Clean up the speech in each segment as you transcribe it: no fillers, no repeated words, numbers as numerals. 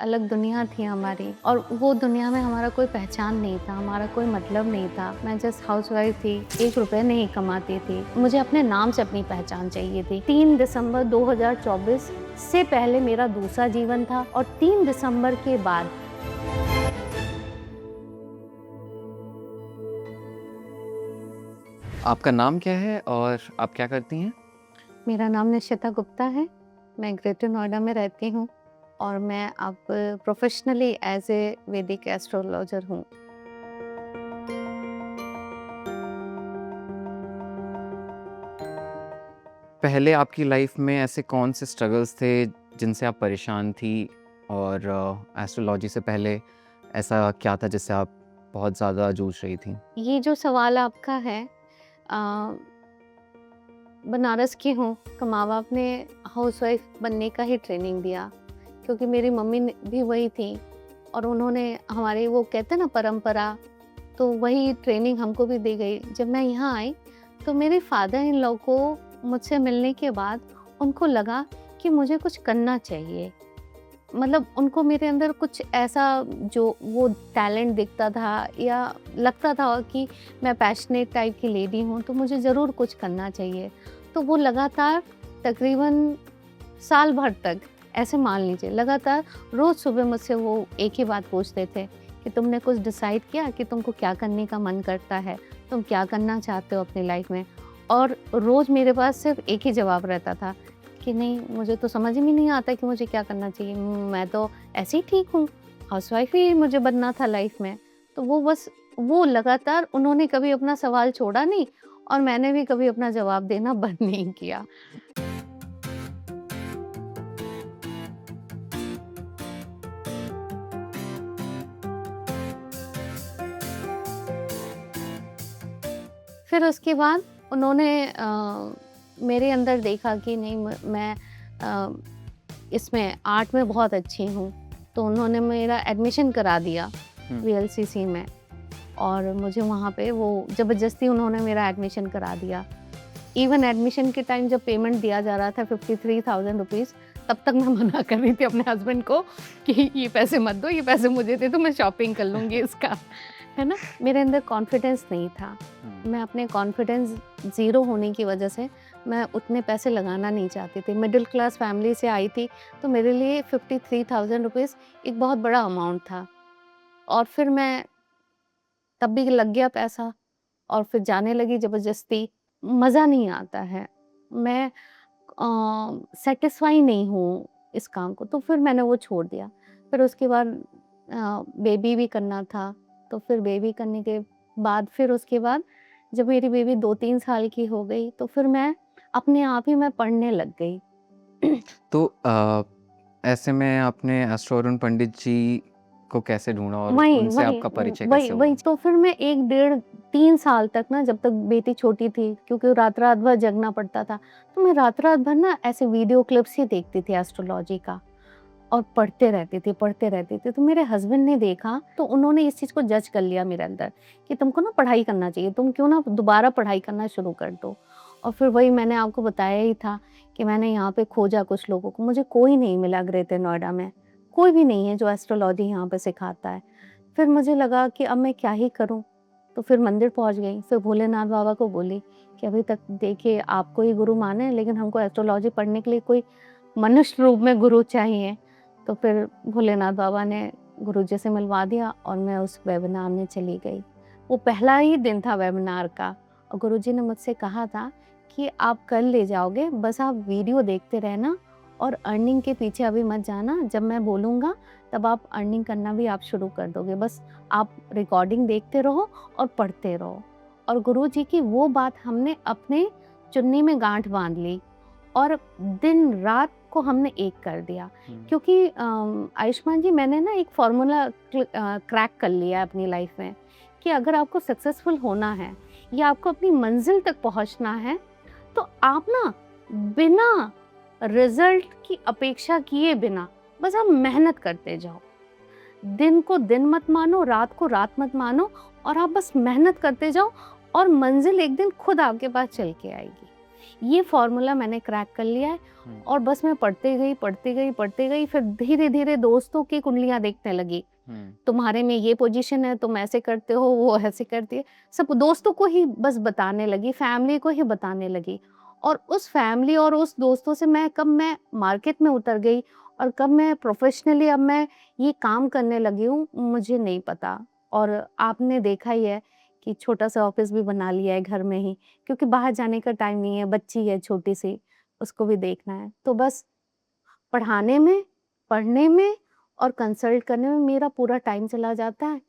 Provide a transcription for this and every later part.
अलग दुनिया थी हमारी और वो दुनिया में हमारा कोई पहचान नहीं था, हमारा कोई मतलब नहीं था। मैं जस्ट हाउसवाइफ थी, 1 रुपए नहीं कमाती थी। मुझे अपने नाम से अपनी पहचान चाहिए थी। 3 दिसंबर 2024 से पहले मेरा दूसरा जीवन था और 3 दिसंबर के बाद आपका नाम क्या है और आप क्या करती हैं? मेरा नाम निशिता गुप्ता है। मैं ग्रेटर नोएडा में रहती हूँ और मैं अब प्रोफेशनली एज़ ए वैदिक एस्ट्रोलॉजर हूँ। पहले आपकी लाइफ में ऐसे कौन से स्ट्रगल्स थे जिनसे आप परेशान थी? और एस्ट्रोलॉजी से पहले ऐसा क्या था जिससे आप बहुत ज़्यादा जूझ रही थीं? ये जो सवाल आपका है अ, बनारस की हूँ, तो माँ-बाप ने हाउसवाइफ बनने का ही ट्रेनिंग दिया, क्योंकि मेरी मम्मी ने भी वही थी और उन्होंने हमारे वो कहते हैं ना परंपरा, तो वही ट्रेनिंग हमको भी दी गई। जब मैं यहाँ आई, तो मेरे फादर इन लॉ को मुझसे मिलने के बाद उनको लगा कि मुझे कुछ करना चाहिए। मतलब उनको मेरे अंदर कुछ ऐसा जो वो टैलेंट दिखता था या लगता था कि मैं पैशनेट टाइप की लेडी हूँ, तो मुझे ज़रूर कुछ करना चाहिए। तो वो लगातार तकरीबन साल भर तक, ऐसे मान लीजिए, लगातार रोज़ सुबह मुझसे वो एक ही बात पूछते थे कि तुमने कुछ डिसाइड किया कि तुमको क्या करने का मन करता है? तुम क्या करना चाहते हो अपनी लाइफ में? और रोज़ मेरे पास सिर्फ़ एक ही जवाब रहता था कि नहीं, मुझे तो समझ में नहीं आता कि मुझे क्या करना चाहिए। मैं तो ऐसे ही ठीक हूँ, हाउसवाइफ ही मुझे बनना था लाइफ में। तो वो बस वो लगातार उन्होंने कभी अपना सवाल छोड़ा नहीं और मैंने भी कभी अपना जवाब देना बंद नहीं किया। फिर उसके बाद उन्होंने मेरे अंदर देखा कि नहीं, मैं अ, इसमें आर्ट में बहुत अच्छी हूँ, तो उन्होंने मेरा एडमिशन करा दिया हुँ। वीएलसीसी में और मुझे वहाँ पे वो ज़बरदस्ती उन्होंने मेरा एडमिशन करा दिया। इवन एडमिशन के टाइम जब पेमेंट दिया जा रहा था 53,000 रुपीज़, तब तक मैं मना कर रही थी अपने हस्बैंड को कि ये पैसे मत दो, ये पैसे मुझे दे दो, मैं शॉपिंग कर लूँगी इसका, है ना? मेरे अंदर कॉन्फिडेंस नहीं था। हुँ। मैं अपने कॉन्फिडेंस ज़ीरो होने की वजह से मैं उतने पैसे लगाना नहीं चाहती थी। मिडल क्लास फैमिली से आई थी, तो मेरे लिए 53,000 रुपीज़ एक बहुत बड़ा अमाउंट था और फिर मैं तब भी लग गया पैसा और फिर जाने लगी ज़बरदस्ती। मज़ा नहीं आता है। मैं सैटिस्फाई नहीं हूँ इस काम को, तो फिर मैंने वो छोड़ दिया। फिर उसके बाद बेबी भी करना था, तो फिर बेबी करने के बाद फिर उसके बाद जब मेरी बेबी 2-3 साल की हो गई, तो फिर मैं अपने आप ही मैं पढ़ने लग गई। तो ऐसे में आपने एस्ट्रो अरुण पंडित जी को कैसे ढूँढा और वही, उनसे वही, आपका परिचय वही, कैसे वही। हुआ? तो फिर मैं 1 डेढ़ 3 साल तक ना, जब तक बेटी छोटी थी, क्योंकि रात-रात भर जगना पड़ता था, तो मैं रात-रात भर ना ऐसे वीडियो क्लिप्स ही देखती थी एस्ट्रोलॉजी का और पढ़ते रहती थी। तो मेरे हस्बैंड ने देखा, तो उन्होंने इस चीज़ को जज कर लिया मेरे अंदर कि तुमको ना पढ़ाई करना चाहिए, तुम क्यों ना दोबारा पढ़ाई करना शुरू कर दो। और फिर वही मैंने आपको बताया ही था कि मैंने यहाँ पे खोजा कुछ लोगों को, मुझे कोई नहीं मिला ग्रेटर नोएडा में, कोई भी नहीं है जो एस्ट्रोलॉजी यहाँ पे सिखाता है। फिर मुझे लगा कि अब मैं क्या ही करूँ? तो फिर मंदिर पहुँच गई, फिर भोलेनाथ बाबा को बोली कि अभी तक देखिए आपको ही गुरु माने, लेकिन हमको एस्ट्रोलॉजी पढ़ने के लिए कोई मनुष्य रूप में गुरु चाहिए। तो फिर भोलेनाथ बाबा ने गुरुजी से मिलवा दिया और मैं उस वेबिनार में चली गई। वो पहला ही दिन था वेबिनार का और गुरुजी ने मुझसे कहा था कि आप कर ले जाओगे, बस आप वीडियो देखते रहना और अर्निंग के पीछे अभी मत जाना। जब मैं बोलूँगा तब आप अर्निंग करना भी आप शुरू कर दोगे। बस आप रिकॉर्डिंग देखते रहो और पढ़ते रहो। और गुरुजी की वो बात हमने अपने चुन्नी में गाँठ बाँध ली और दिन-रात को हमने एक कर दिया। हुँ। क्योंकि आयुष्मान जी, मैंने ना एक फ़ॉर्मूला क्रैक कर लिया है अपनी लाइफ़ में कि अगर आपको सक्सेसफुल होना है या आपको अपनी मंज़िल तक पहुँचना है, तो आप ना बिना रिज़ल्ट की अपेक्षा किए बिना बस आप मेहनत करते जाओ। दिन को दिन मत मानो, रात को रात मत मानो और आप बस मेहनत करते जाओ और मंज़िल एक दिन खुद आपके पास चल के आएगी। ये फॉर्मूला मैंने क्रैक कर लिया है। और बस मैं पढ़ते गई, फिर धीरे-धीरे दोस्तों की कुंडलियाँ देखने लगी। तुम्हारे में ये पोजीशन है, तुम ऐसे करते हो, वो ऐसे करती है। सब दोस्तों को ही बस बताने लगी, फैमिली को ही बताने लगी। और उस फैमिली और उस दोस्तों से कब मैं मार्केट में उतर गई और कब मैं प्रोफ़ेशनली अब मैं ये काम करने लगी हूँ, मुझे नहीं पता। और आपने देखा ही है कि छोटा-सा ऑफ़िस भी बना लिया है घर में ही, क्योंकि बाहर जाने का टाइम नहीं है, बच्ची है छोटी-सी, उसको भी देखना है। तो बस पढ़ाने में, पढ़ने में और कंसल्ट करने में मेरा पूरा टाइम चला जाता है।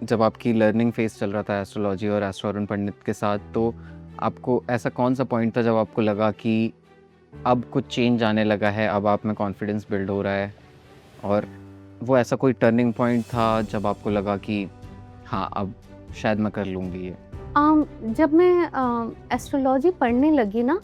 जब आपकी लर्निंग फेज़ चल रहा था एस्ट्रोलॉजी और एस्ट्रो अरुण पंडित के साथ, तो आपको ऐसा कौन-सा पॉइंट था जब आपको लगा कि अब कुछ चेंज आने लगा है, अब आप में कॉन्फिडेंस बिल्ड हो रहा है? और वो ऐसा कोई टर्निंग पॉइंट था जब आपको लगा कि हाँ, अब शायद मैं कर लूँगी ये? जब मैं एस्ट्रोलॉजी पढ़ने लगी ना,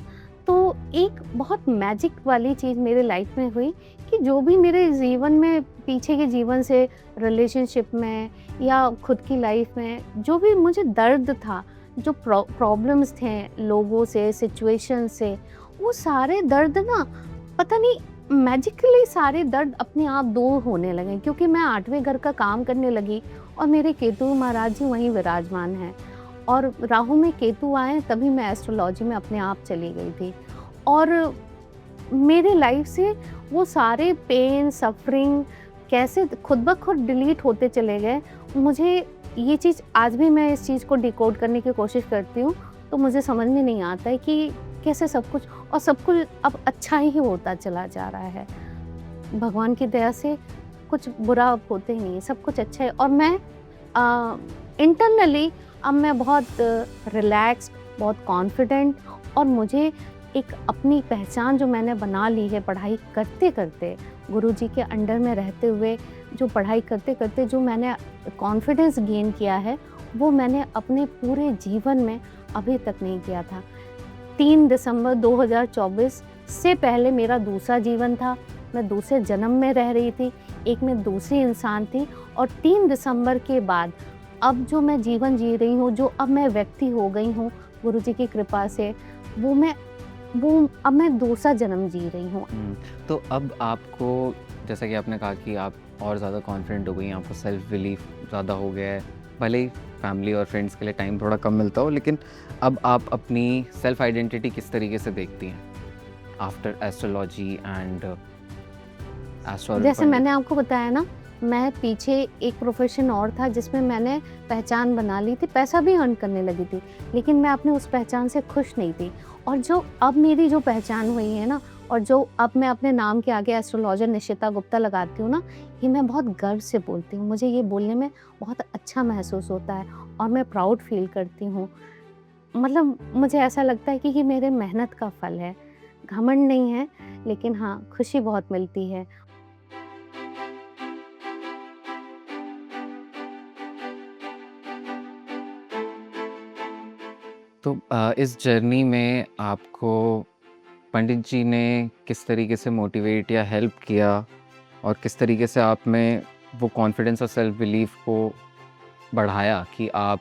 तो एक बहुत मैजिक वाली चीज़ मेरे लाइफ में हुई कि जो भी मेरे जीवन में पीछे के जीवन से, रिलेशनशिप में या खुद की लाइफ में जो भी मुझे दर्द था, जो प्रॉब्लम्स थे लोगों से, सिचुएशन से, वो सारे दर्द ना पता नहीं मैजिकली सारे दर्द अपने आप दूर होने लगे, क्योंकि मैं 8वें घर का काम करने लगी और मेरे केतु महाराज जी वहीं विराजमान हैं। और राहु में केतु आए तभी मैं एस्ट्रोलॉजी में अपने आप चली गई थी। और मेरे लाइफ से वो सारे पेन, सफ़रिंग कैसे खुद ब खुद डिलीट होते चले गए। मुझे ये चीज़ आज भी मैं इस चीज़ को डिकोड करने की कोशिश करती हूँ, तो मुझे समझ में नहीं आता है कि कैसे सब कुछ अब अच्छा ही होता चला जा रहा है। भगवान की दया से कुछ बुरा अब होते ही नहीं है, सब कुछ अच्छा है। और मैं इंटरनली अब मैं बहुत रिलैक्स्ड, बहुत कॉन्फिडेंट, और मुझे एक अपनी पहचान जो मैंने बना ली है पढ़ाई करते-करते, गुरुजी के अंडर में रहते हुए, जो पढ़ाई करते-करते जो मैंने कॉन्फिडेंस गेन किया है, वो मैंने अपने पूरे जीवन में अभी तक नहीं किया था। 3 दिसंबर 2024 से पहले मेरा दूसरा जीवन था, मैं दूसरे जन्म में रह रही थी, एक मैं दूसरी इंसान थी। और 3 दिसंबर के बाद अब जो मैं जीवन जी रही हूँ, जो अब मैं व्यक्ति हो गई हूँ गुरुजी की कृपा से, वो अब मैं दूसरा जन्म जी रही हूँ। तो अब आपको, जैसा कि आपने कहा कि आप और ज़्यादा कॉन्फिडेंट हो गई हैं, आपको सेल्फ बिलीफ ज़्यादा हो गया है। भले ही फैमिली और फ्रेंड्स के लिए टाइम थोड़ा कम मिलता हो, लेकिन अब आप अपनी सेल्फ आइडेंटिटी किस तरीके से देखती हैं after astrology and astro Arun जैसे पंडित? मैंने आपको बताया ना, मैं पीछे एक प्रोफ़ेशन और था जिसमें मैंने पहचान बना ली थी, पैसा भी अर्न करने लगी थी, लेकिन मैं अपनी उस पहचान से खुश नहीं थी। और जो अब मेरी जो पहचान हुई है ना, और जो अब मैं अपने नाम के आगे एस्ट्रोलॉजर निशिता गुप्ता लगाती हूँ ना, ये मैं बहुत गर्व से बोलती हूँ। मुझे ये बोलने में बहुत अच्छा महसूस होता है और मैं प्राउड फ़ील करती हूँ। मतलब मुझे ऐसा लगता है कि ये मेरे मेहनत का फल है। घमंड नहीं है, लेकिन हाँ, खुशी बहुत मिलती है। तो इस जर्नी में आपको पंडित जी ने किस तरीके से मोटिवेट या हेल्प किया, और किस तरीके से आप में वो कॉन्फिडेंस और सेल्फ बिलीफ को बढ़ाया कि आप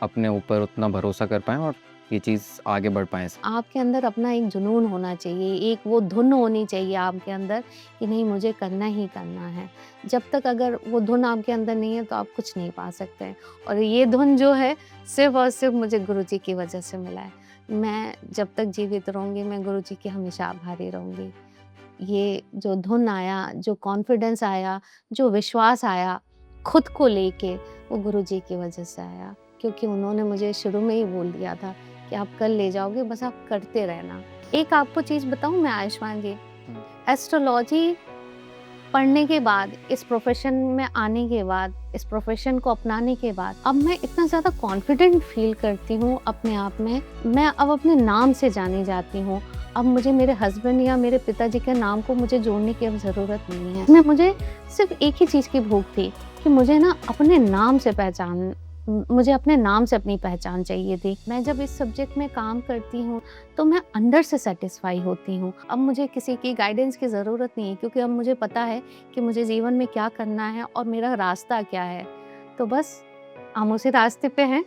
अपने ऊपर उतना भरोसा कर पाएँ और ये चीज़ आगे बढ़ पाएँ? आपके अंदर अपना एक जुनून होना चाहिए, एक वो धुन होनी चाहिए आपके अंदर कि नहीं, मुझे करना ही करना है। जब तक अगर वो धुन आपके अंदर नहीं है तो आप कुछ नहीं पा सकते हैं। और ये धुन जो है सिर्फ़ और सिर्फ़ मुझे गुरुजी की वजह से मिला है। मैं जब तक जीवित रहूँगी, मैं गुरुजी की हमेशा आभारी रहूँगी। ये जो धुन आया, जो कॉन्फिडेंस आया, जो विश्वास आया खुद को लेके, वो गुरुजी की वजह से आया। क्योंकि उन्होंने मुझे शुरू में ही बोल दिया था कि आप कर ले जाओगे, बस आप करते रहना। एक आपको चीज़ बताऊँ मैं आयुष्मान जी, हुँ। एस्ट्रोलॉजी पढ़ने के बाद, इस प्रोफ़ेशन में आने के बाद, इस प्रोफ़ेशन को अपनाने के बाद, अब मैं इतना ज़्यादा कॉन्फिडेंट फ़ील करती हूँ अपने आप में। मैं अब अपने नाम से जानी जाती हूँ। अब मुझे मेरे हस्बैंड या मेरे पिताजी के नाम को मुझे जोड़ने की अब ज़रूरत नहीं है। मुझे सिर्फ़ एक ही चीज़ की भूख थी कि मुझे ना अपने नाम से मुझे अपने नाम से अपनी पहचान चाहिए थी। मैं जब इस सब्जेक्ट में काम करती हूँ, तो मैं अंदर से सैटिस्फाई होती हूँ। अब मुझे किसी की गाइडेंस की ज़रूरत नहीं है, क्योंकि अब मुझे पता है कि मुझे जीवन में क्या करना है और मेरा रास्ता क्या है। तो बस हम उसी रास्ते पे हैं